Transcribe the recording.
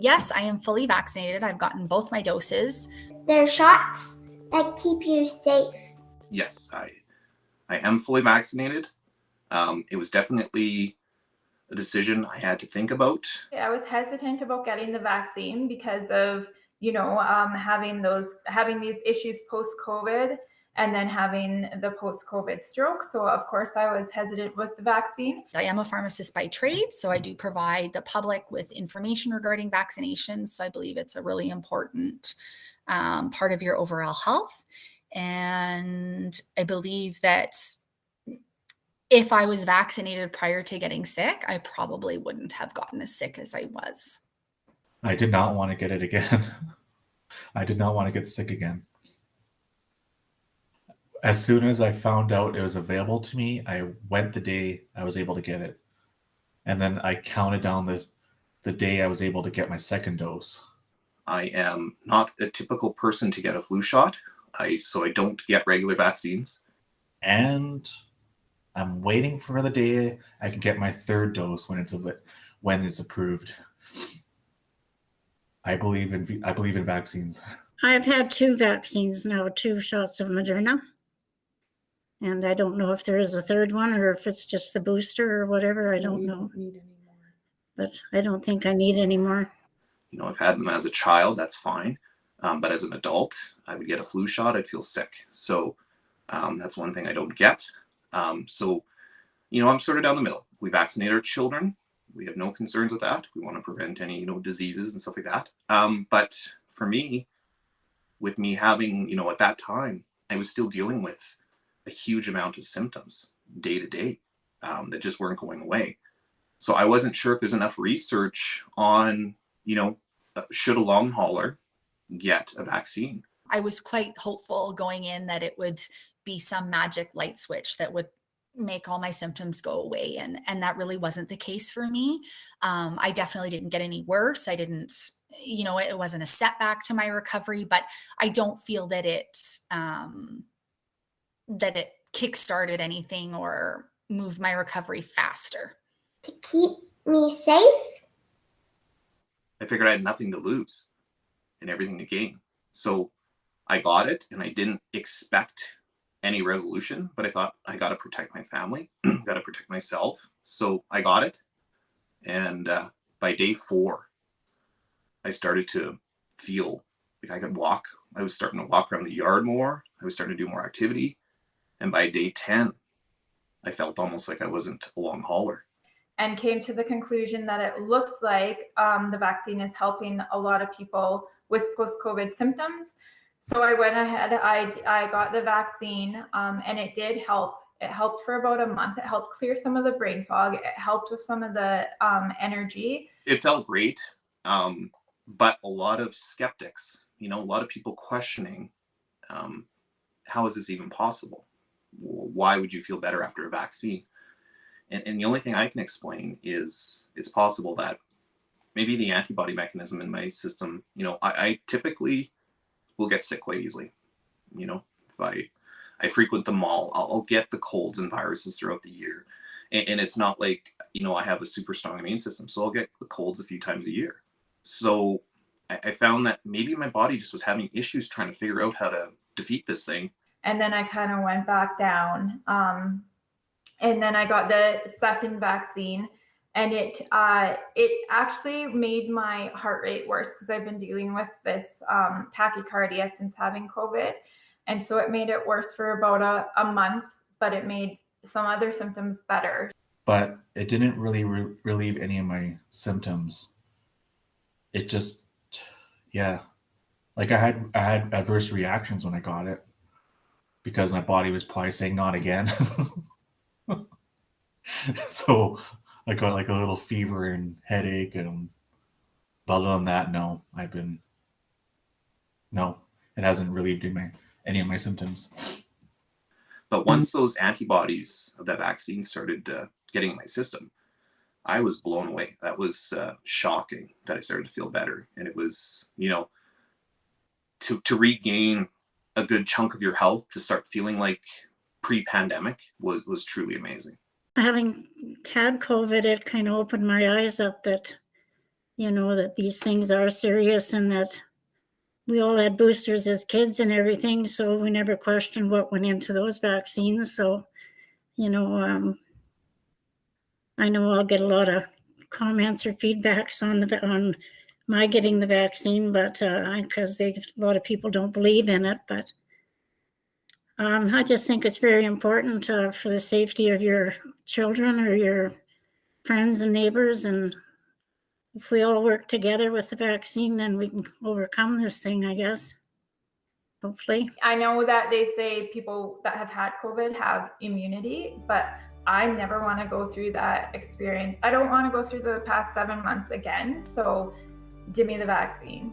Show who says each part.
Speaker 1: Yes, I am fully vaccinated. I've gotten both my doses.
Speaker 2: There are shots that keep you safe.
Speaker 3: Yes, I am fully vaccinated. It was definitely a decision I had to think about.
Speaker 4: I was hesitant about getting the vaccine because of, having these issues post-COVID and then having the post-COVID stroke. So of course I was hesitant with the vaccine.
Speaker 1: I am a pharmacist by trade, so I do provide the public with information regarding vaccinations. So I believe it's a really important part of your overall health. And I believe that if I was vaccinated prior to getting sick, I probably wouldn't have gotten as sick as I was.
Speaker 5: I did not want to get it again. I did not want to get sick again. As soon as I found out it was available to me, I went the day I was able to get it. And then I counted down the day I was able to get my second dose.
Speaker 3: I am not a typical person to get a flu shot, so I don't get regular vaccines.
Speaker 5: And I'm waiting for the day I can get my third dose when it's approved. I believe in vaccines.
Speaker 6: I've had 2 vaccines now, 2 shots of Moderna. And I don't know if there is a third one or if it's just the booster or whatever. I don't know.
Speaker 7: Don't need any more.
Speaker 6: But I don't think I need any more.
Speaker 3: I've had them as a child, that's fine. But as an adult, I would get a flu shot, I'd feel sick. So that's one thing I don't get. So I'm sort of down the middle. We vaccinate our children. We have no concerns with that. We want to prevent any, diseases and stuff like that. But for me, with me having, at that time, I was still dealing with a huge amount of symptoms day to day that just weren't going away. So I wasn't sure if there's enough research on, should a long hauler get a vaccine?
Speaker 1: I was quite hopeful going in that it would be some magic light switch that would make all my symptoms go away. And that really wasn't the case for me. I definitely didn't get any worse. I didn't, it wasn't a setback to my recovery, but I don't feel that it kickstarted anything or moved my recovery faster.
Speaker 2: To keep me safe?
Speaker 3: I figured I had nothing to lose and everything to gain. So I got it, and I didn't expect any resolution, but I thought I got to protect my family, got to protect myself. So I got it. And by day 4, I started to feel like I could walk. I was starting to walk around the yard more. I was starting to do more activity. And by day 10, I felt almost like I wasn't a long hauler.
Speaker 4: And came to the conclusion that it looks like the vaccine is helping a lot of people with post-COVID symptoms. So I went ahead, I got the vaccine, and it did help. It helped for about a month. It helped clear some of the brain fog. It helped with some of the energy.
Speaker 3: It felt great, but a lot of skeptics, a lot of people questioning, how is this even possible? Why would you feel better after a vaccine? And the only thing I can explain is it's possible that maybe the antibody mechanism in my system, I typically will get sick quite easily. If I frequent the mall, I'll get the colds and viruses throughout the year. And it's not like, I have a super strong immune system, so I'll get the colds a few times a year. So I found that maybe my body just was having issues trying to figure out how to defeat this thing.
Speaker 4: And then I kind of went back down. And then I got the second vaccine, and it actually made my heart rate worse because I've been dealing with this tachycardia since having COVID. And so it made it worse for about a month, but it made some other symptoms better.
Speaker 5: But it didn't really relieve any of my symptoms. It just, like I had adverse reactions when I got it because my body was probably saying not again. So I got like a little fever and headache, but other than that, it hasn't relieved any of my symptoms.
Speaker 3: But once those antibodies of that vaccine started getting in my system, I was blown away. That was shocking that I started to feel better. And it was, to regain a good chunk of your health, to start feeling like pre-pandemic was truly amazing.
Speaker 6: Having had COVID, it kind of opened my eyes up that you know, that these things are serious and that we all had boosters as kids and everything, so we never questioned what went into those vaccines. So, you know, I know I'll get a lot of comments or feedbacks on my getting the vaccine, but because a lot of people don't believe in it. But I just think it's very important for the safety of your children or your friends and neighbors, and if we all work together with the vaccine, then we can overcome this thing, I guess. Hopefully.
Speaker 4: I know that they say people that have had COVID have immunity, but I never want to go through that experience. I don't want to go through the past 7 months again. So give me the vaccine.